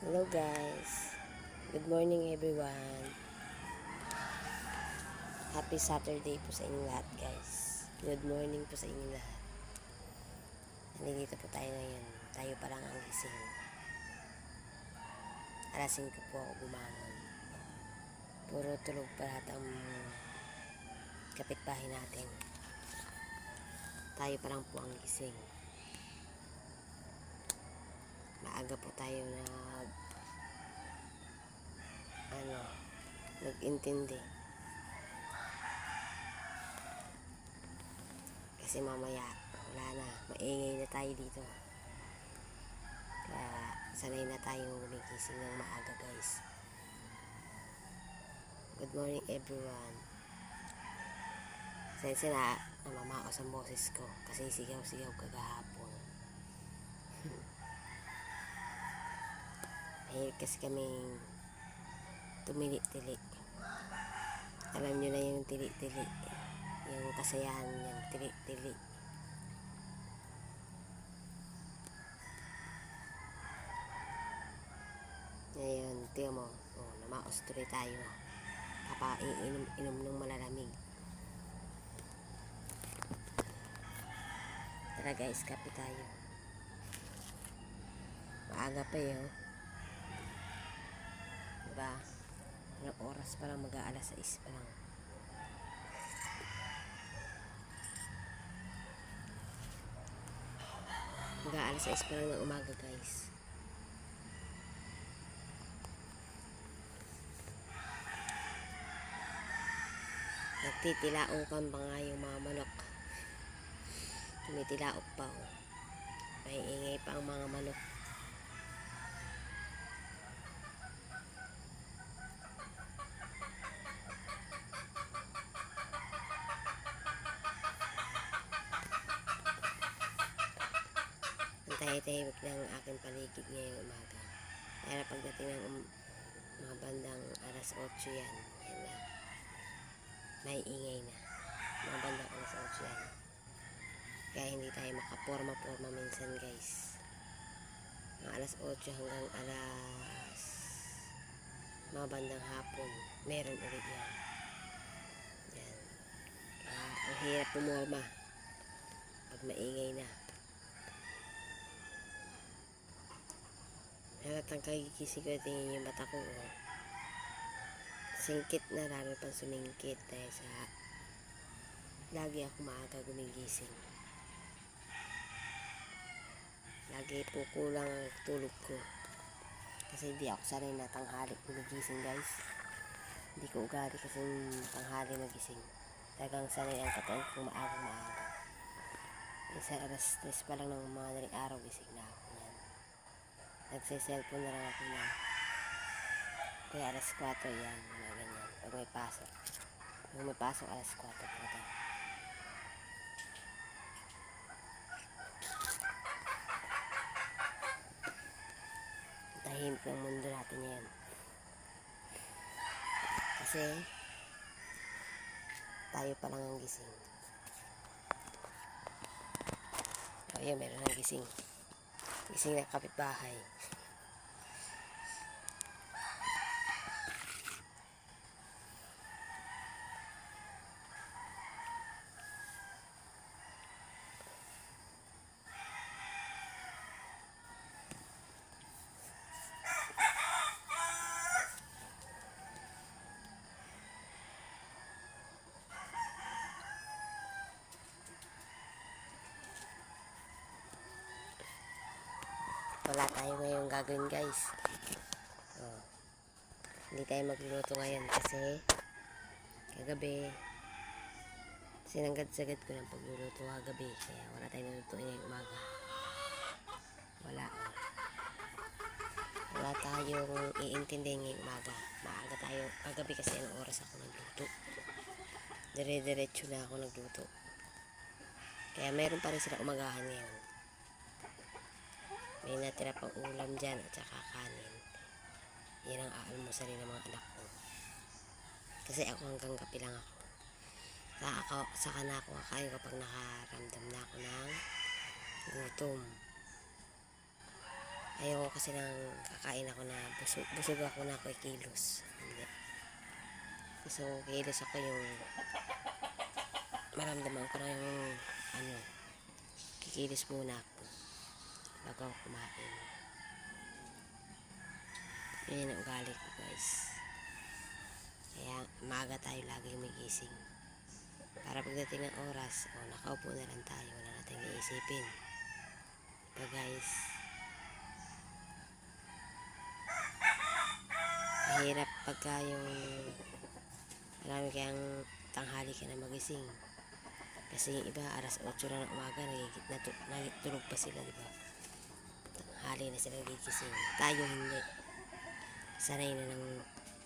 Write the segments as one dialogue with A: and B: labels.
A: Hello guys. Good morning everyone. Happy Saturday po sa inyong lahat guys. Good morning po sa inyong lahat. Nandito po tayo ngayon. Tayo pa lang ang gising. Alas 5 po ako bumangon. Puro tulog pa lahat ang kapitbahay natin. Tayo pa lang po ang gising. Maaga po tayo nag-intindi. Kasi mamaya, wala na. Maingay na tayo dito. Kaya, sanay na tayong gumigising ng maaga guys. Good morning everyone. Sense na namamaos ang boses ko. Kasi sigaw-sigaw kagahapon. Mahilig kasi kaming tumili-tili. Alam nyo na yung tili-tili. Yung kasayahan yung tili-tili. Ngayon, tiyo mo. Namaos tuloy tayo. Inom ng malalamig. Tara guys, kape tayo. Maaga pa yun. Diba? Ilang oras pa lang, mag-aalas 6 pa lang. Mag-aalas 6 pa lang ng umaga guys. Nagtitilaokan pa nga yung mga manok. Tumitilaok pa oh. May ingay pa ang mga manok. Tahimik ng aking paligid ngayong umaga. Kaya pagdating ng mga bandang alas 8 yan na. May ingay na. Mga bandang alas 8 yan. Kaya hindi tayo makaporma-porma minsan guys. Mga alas 8 hanggang mga bandang hapon. Meron ulit yan. Yan. Kaya ang hirap pumorma pag maingay na. Halatang kagigising ko, tingin yung mata ko oh. Singkit na, lalo pang sumingkit dahil sa lagi ako maaga gumigising. Lagi po kulang ang tulog ko kasi hindi ako sanay na tanghali gumigising guys. Hindi ko ugali kasi tanghali magising. Talagang sanay ang katawan kung maaga. Isa alas 3 pa lang ng mga daling araw gising na ako. Nagse-cellphone na lang ako na. Kaya alas 4 yan. Mga ganyan. Pag may pasok. Pag may pasok alas 4 pa. Tahimik ng mundo natin yan. Kasi tayo pa lang ang gising. O yun, meron ang gising. Gising na kapitbahay. Wala tayo ngayong gagawin guys. Hindi tayo magluluto ngayon kasi kagabi sinagad-sagad ko ng pagluluto kagabi. Kaya wala tayong nalutuin ngayong umaga. Wala tayong iintindihin ngayong umaga. Maaga tayo. Kagabi kasi anong oras ako nagluto. Dire-diretso na ako nagluto. Kaya meron pa rin sila umagahan ngayon. May natira pang ulam dyan at saka kanin. Yan ang aalmusalin ng mga anak ko. Kasi ako hanggang gabi lang ako. Saka na ako kakain kapag nakaramdam na ako ng gutom. Ayoko kasi nang kakain ako na busog ako na ako kilos. Hindi. Gusto ko kilos ako yung maramdaman ko na yung ano, kikilos muna ako bago ako kumain. Yun ang ugali ko guys. Kaya maaga tayo lagi gumigising. Para pagdating ng oras, nakaupo na lang tayo, wala natin iisipin. Diba guys? Mahirap pagka yung marami kayang tanghali ka na magising. Kasi yung iba, alas 8 na ng umaga, natulog pa sila, diba? Tanghali na sila gigising. Tayo hindi. Sanay na ng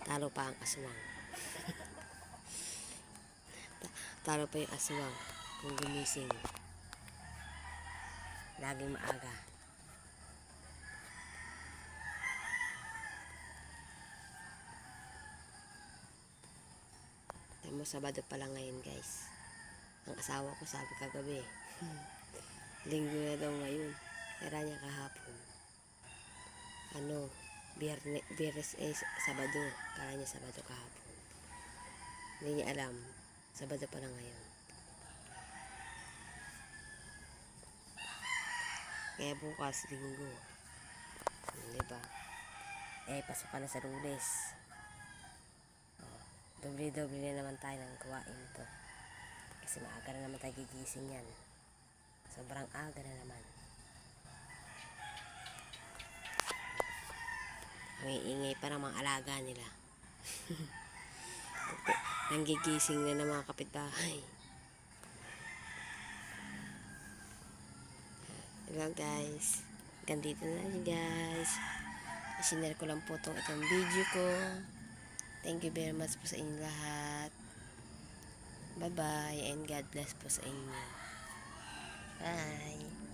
A: talo pa ang aswang. Talo pa yung aswang kung gumising. Laging maaga. Tamo, Sabado pa lang ngayon guys. Ang asawa ko sabi kagabi, Linggo na daw ngayon. Kaya niya kahapon. Biyernes Sabado. Kala niya Sabado kahapon. Hindi niya alam. Sabado pa lang ngayon. Kaya bukas, Linggo. Diba? Pasok ka na sa Lunes. Doble-doble na naman tayo ng gawain to. Kasi maaga na naman tayo gigising yan. Sobrang aga na naman. May ingay pa ng mga alaga nila. Nanggigising na ng mga kapitbahay. Hello guys. Gandito na rin guys. Isinare ko lang po itong video ko. Thank you very much po sa inyo lahat. Bye bye and God bless po sa inyo. Bye.